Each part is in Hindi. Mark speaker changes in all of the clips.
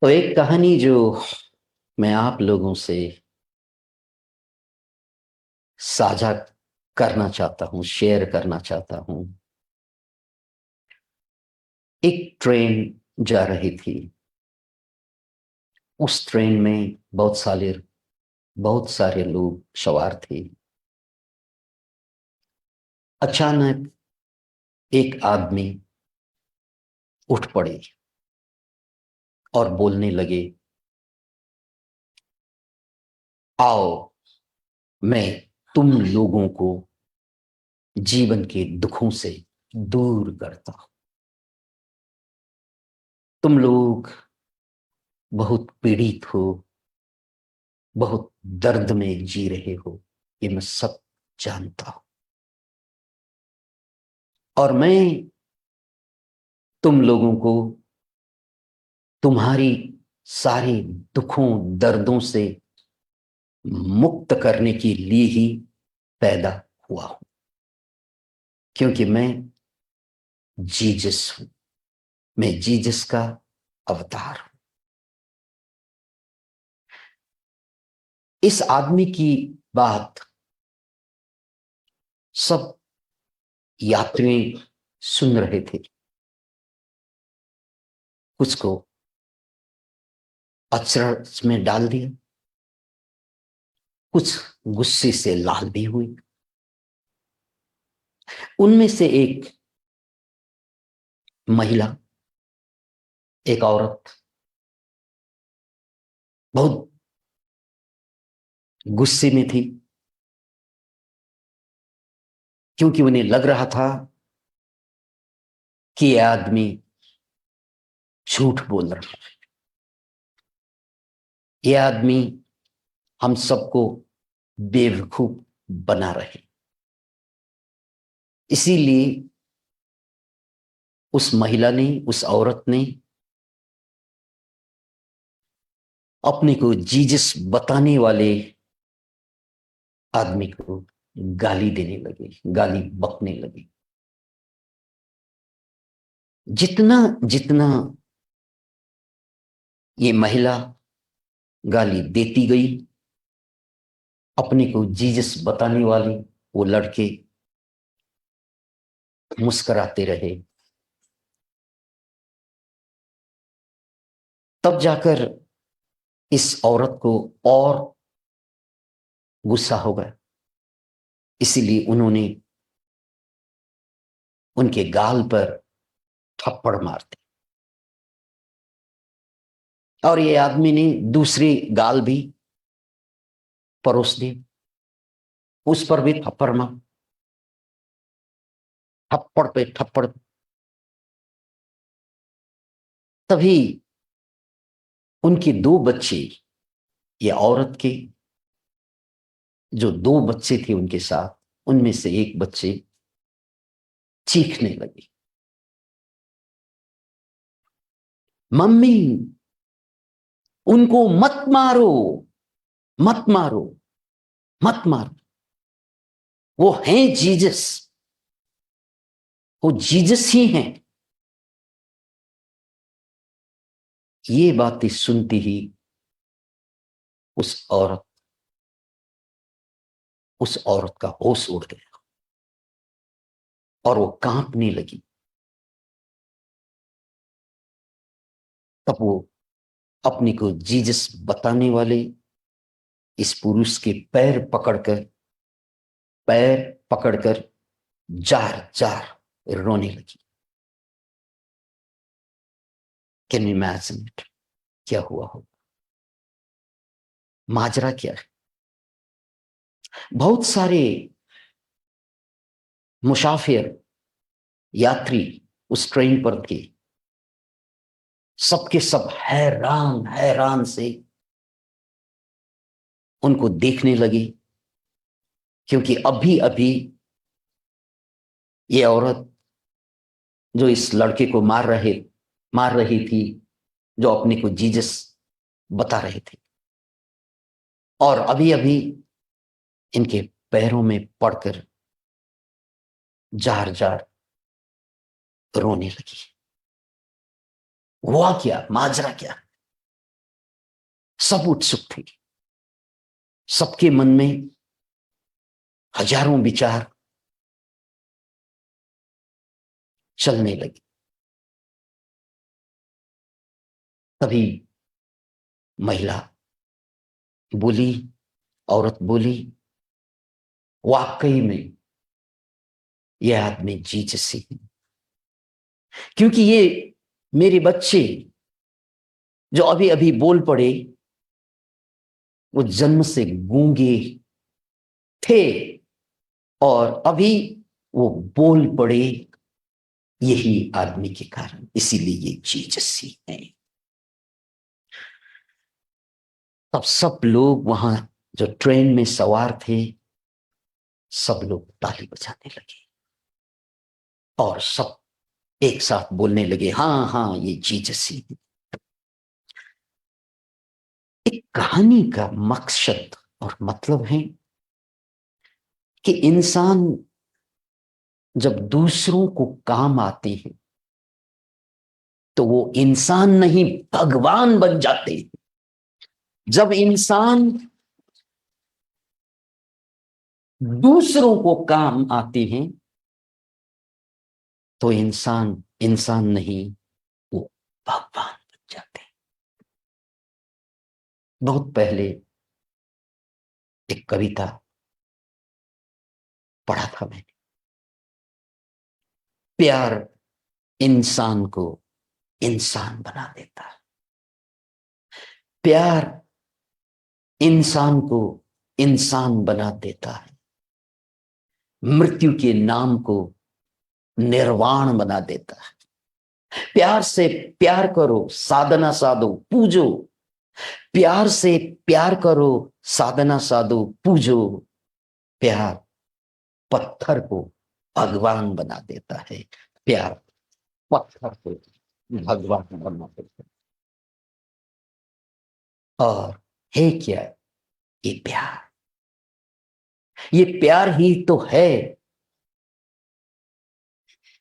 Speaker 1: तो एक कहानी जो मैं आप लोगों से साझा करना चाहता हूँ, शेयर करना चाहता हूँ। एक ट्रेन जा रही थी। उस ट्रेन में बहुत सारे लोग सवार थे। अचानक एक आदमी उठ पड़े और बोलने लगे, आओ, मैं तुम लोगों को जीवन के दुखों से दूर करता हूं। तुम लोग बहुत पीड़ित हो, बहुत दर्द में जी रहे हो, ये मैं सब जानता हूं। और मैं तुम लोगों को तुम्हारी सारी दुखों दर्दों से मुक्त करने के लिए ही पैदा हुआ हूं, क्योंकि मैं जीसस हूं। मैं जीसस का अवतार हूं। इस आदमी की बात सब यात्री सुन रहे थे। कुछ को अचरज में डाल दिया, कुछ गुस्से से लाल भी हुई। उनमें से एक महिला, एक औरत बहुत गुस्से में थी, क्योंकि उन्हें लग रहा था कि यह आदमी झूठ बोल रहा है। यह आदमी हम सबको बेवकूफ बना रहे। इसीलिए उस महिला ने, उस औरत ने अपने को जीसस बताने वाले आदमी को गाली देने लगी, गाली बकने लगी। जितना जितना ये महिला गाली देती गई, अपने को जीसस बताने वाले वो लड़के मुस्कुराते रहे। तब जाकर इस औरत को और गुस्सा हो गया। इसीलिए उन्होंने उनके गाल पर थप्पड़ मार दी, और ये आदमी ने दूसरी गाल भी परोस दी, उस पर भी थप्पड़ मार, थप्पड़ पे थप्पड़। तभी उनके दो बच्चे, ये औरत के जो दो बच्चे थे उनके साथ, उनमें से एक बच्चे चीखने लगे, मम्मी, उनको मत मारो, मत मारो, मत मारो, वो हैं जीसस, वो जीसस ही हैं। ये बातें सुनती ही उस औरत उस औरत का होश उड़ गया और वो कांपने लगी। तब वो अपने को जीसस बताने वाले इस पुरुष के पैर पकड़कर जार जार रोने लगी। Can you imagine it? क्या हुआ हो? माजरा क्या है? बहुत सारे मुसाफिर, यात्री उस ट्रेन पर थे। सबके सब हैरान हैरान से उनको देखने लगी, क्योंकि अभी अभी ये औरत जो इस लड़के को मार रही थी, जो अपने को जीसस बता रहे थे, और अभी अभी इनके पैरों में पड़कर जार जार रोने लगी। हुआ क्या? माजरा क्या? सब उत्सुक थे, सबके मन में हजारों विचार चलने लगे। तभी महिला बोली, औरत बोली, वाकई में यह आदमी जीसस ही है, क्योंकि ये मेरे बच्चे जो अभी अभी बोल पड़े, वो जन्म से गूंगे थे और अभी वो बोल पड़े यही आदमी के कारण, इसीलिए ये जीसस ही है। तब सब लोग वहां जो ट्रेन में सवार थे, सब लोग ताली बजाने लगे और सब एक साथ बोलने लगे, हाँ हाँ ये जीसस ही है। एक कहानी का मकसद और मतलब है कि इंसान जब दूसरों को काम आते हैं तो वो इंसान नहीं भगवान बन जाते हैं। जब इंसान दूसरों को काम आते हैं तो इंसान इंसान नहीं, वो भगवान बन जाते हैं। बहुत पहले एक कविता पढ़ा था मैंने, प्यार इंसान को इंसान बना देता है, प्यार इंसान को इंसान बना देता है, मृत्यु के नाम को निर्वाण बना देता है। प्यार से प्यार करो, साधना साधो, पूजो, प्यार से प्यार करो, साधना साधो, पूजो। प्यार पत्थर को भगवान बना देता है, प्यार पत्थर को भगवान बना देता है। और है क्या ये प्यार? ये प्यार ही तो है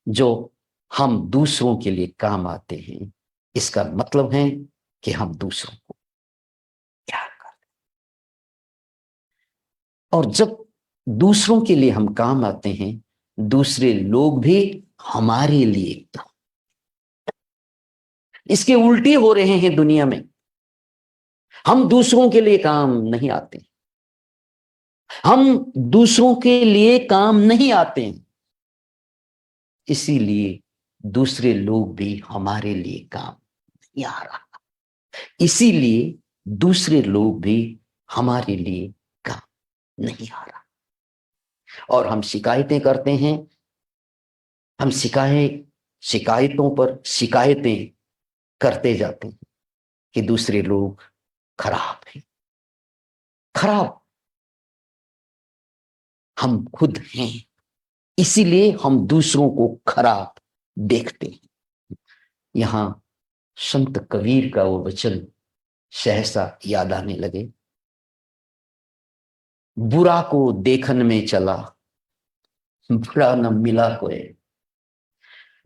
Speaker 1: जो हम दूसरों के लिए काम आते हैं। इसका मतलब है कि हम दूसरों को प्यार करते हैं, और जब दूसरों के लिए हम काम आते हैं, दूसरे लोग भी हमारे लिए काम। इसके उल्टे हो रहे हैं दुनिया में। हम दूसरों के लिए काम नहीं आते, हम दूसरों के लिए काम नहीं आते हैं, इसीलिए दूसरे लोग भी हमारे लिए काम नहीं आ रहा, इसीलिए दूसरे लोग भी हमारे लिए काम नहीं आ रहा। और हम शिकायतें करते हैं, हम शिकायतों पर शिकायतें करते जाते हैं कि दूसरे लोग खराब हैं। खराब हम खुद हैं, इसीलिए हम दूसरों को खराब देखते हैं। यहां संत कबीर का वो वचन सहसा याद आने लगे, बुरा को देखन में चला, बुरा न मिला कोई,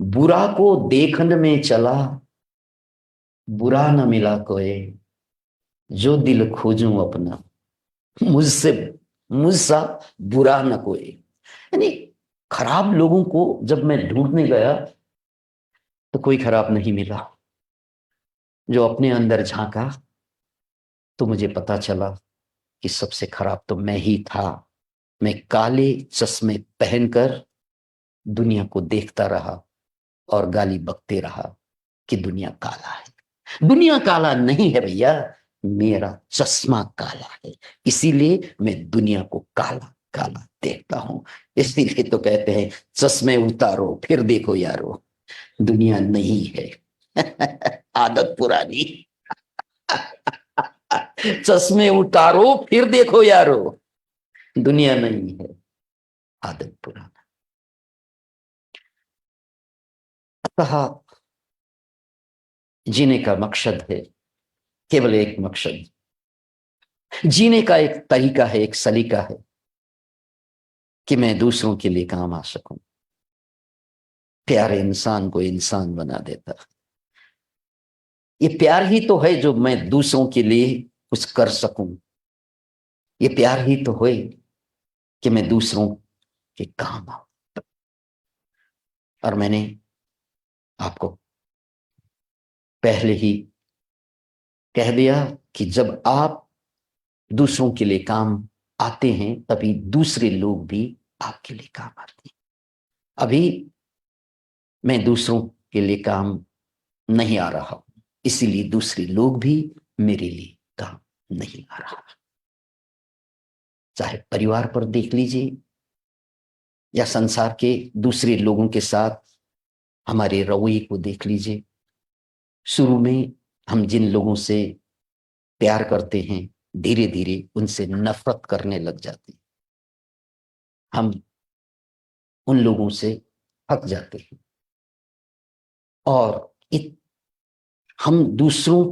Speaker 1: बुरा को देखन में चला, बुरा न मिला कोई, जो दिल खोजूं अपना, मुझसे मुझसा बुरा न कोई। यानी खराब लोगों को जब मैं ढूंढने गया तो कोई खराब नहीं मिला। जो अपने अंदर झांका तो मुझे पता चला कि सबसे खराब तो मैं ही था। मैं काले चश्मे पहनकर दुनिया को देखता रहा और गाली बकते रहा कि दुनिया काला है। दुनिया काला नहीं है भैया, मेरा चश्मा काला है, इसीलिए मैं दुनिया को काला काला देखता हूं। इसीलिए तो कहते हैं चश्मे उतारो फिर देखो यारो, दुनिया नहीं है। आदत पुरानी। चश्मे उतारो फिर देखो यारो, दुनिया नहीं है, आदत पुराना। अतः जीने का मकसद है केवल एक मकसद, जीने का एक तरीका है, एक सलीका है कि मैं दूसरों के लिए काम आ सकूं। प्यार इंसान को इंसान बना देता। ये प्यार ही तो है जो मैं दूसरों के लिए कुछ कर सकूं। ये प्यार ही तो होए कि मैं दूसरों के काम आऊं। और मैंने आपको पहले ही कह दिया कि जब आप दूसरों के लिए काम आते हैं तभी दूसरे लोग भी आपके लिए काम आते हैं। अभी मैं दूसरों के लिए काम नहीं आ रहा हूं, इसीलिए दूसरे लोग भी मेरे लिए काम नहीं आ रहा। चाहे परिवार पर देख लीजिए या संसार के दूसरे लोगों के साथ हमारे रवैये को देख लीजिए। शुरू में हम जिन लोगों से प्यार करते हैं, धीरे धीरे उनसे नफरत करने लग जाते हैं। हम उन लोगों से हट जाते हैं और हम दूसरों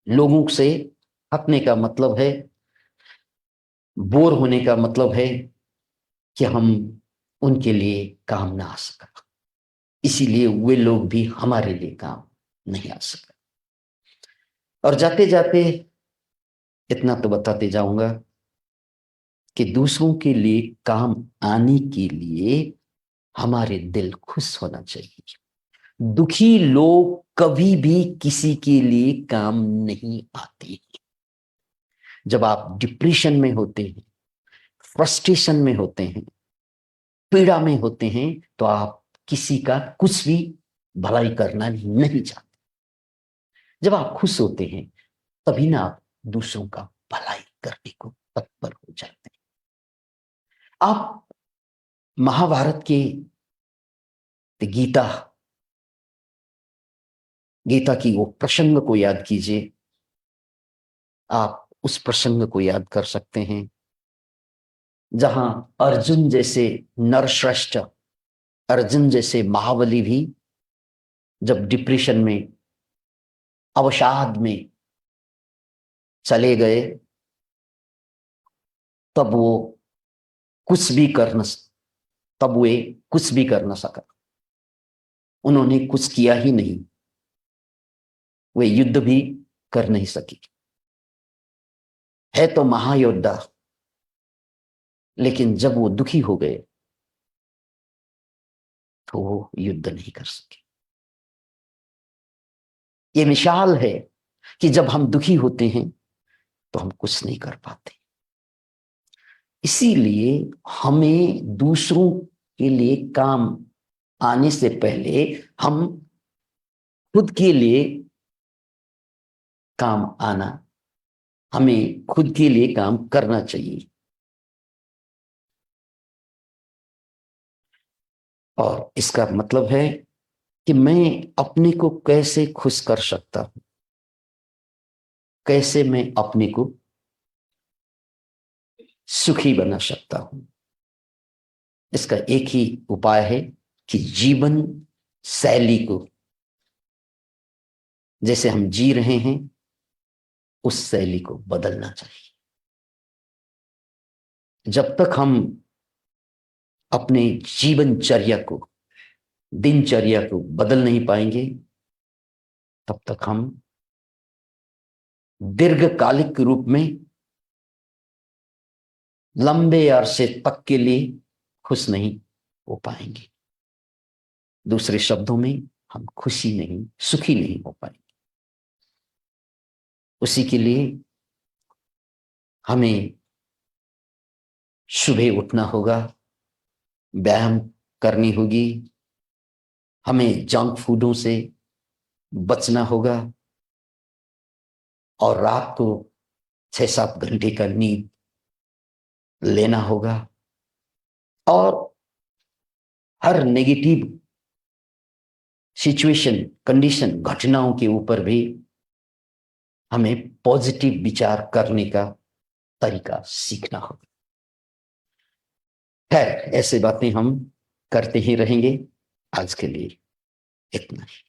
Speaker 1: लोगों से हटने का मतलब है, बोर होने का मतलब है कि हम उनके लिए काम ना आ सका, इसीलिए वे लोग भी हमारे लिए काम नहीं आ सका। और जाते जाते इतना तो बताते जाऊंगा कि दूसरों के लिए काम आने के लिए हमारे दिल खुश होना चाहिए। दुखी लोग कभी भी किसी के लिए काम नहीं आते। जब आप डिप्रेशन में होते हैं, फ्रस्ट्रेशन में होते हैं, पीड़ा में होते हैं, तो आप किसी का कुछ भी भलाई करना नहीं चाहते। जब आप खुश होते हैं तभी ना आप दूसरों का भलाई करने को तत्पर हो जाते हैं। आप महाभारत के गीता गीता की वो प्रसंग को याद कीजिए। आप उस प्रसंग को याद कर सकते हैं जहां अर्जुन जैसे नरश्रेष्ठ, अर्जुन जैसे महाबली भी जब डिप्रेशन में, अवसाद में चले गए, तब वो कुछ भी कर न तब वे कुछ भी कर न सका। उन्होंने कुछ किया ही नहीं, वे युद्ध भी कर नहीं सकी। है तो महायोद्धा, लेकिन जब वो दुखी हो गए तो वो युद्ध नहीं कर सके। ये मिसाल है कि जब हम दुखी होते हैं तो हम कुछ नहीं कर पाते। इसीलिए हमें दूसरों के लिए काम आने से पहले हम खुद के लिए काम आना, हमें खुद के लिए काम करना चाहिए। और इसका मतलब है कि मैं अपने को कैसे खुश कर सकता हूं, कैसे मैं अपने को सुखी बना सकता हूं। इसका एक ही उपाय है कि जीवन शैली को, जैसे हम जी रहे हैं, उस शैली को बदलना चाहिए। जब तक हम अपने जीवनचर्या को, दिनचर्या को बदल नहीं पाएंगे, तब तक हम दीर्घकालिक रूप में लंबे अरसे तक के लिए खुश नहीं हो पाएंगे। दूसरे शब्दों में, हम खुशी नहीं, सुखी नहीं हो पाएंगे। उसी के लिए हमें सुबह उठना होगा, व्यायाम करनी होगी, हमें जंक फूडों से बचना होगा और रात को 6-7 घंटे का नींद लेना होगा। और हर नेगेटिव सिचुएशन, कंडीशन, घटनाओं के ऊपर भी हमें पॉजिटिव विचार करने का तरीका सीखना होगा। खैर, ऐसे बातें हम करते ही रहेंगे। आज के लिए इतना ही।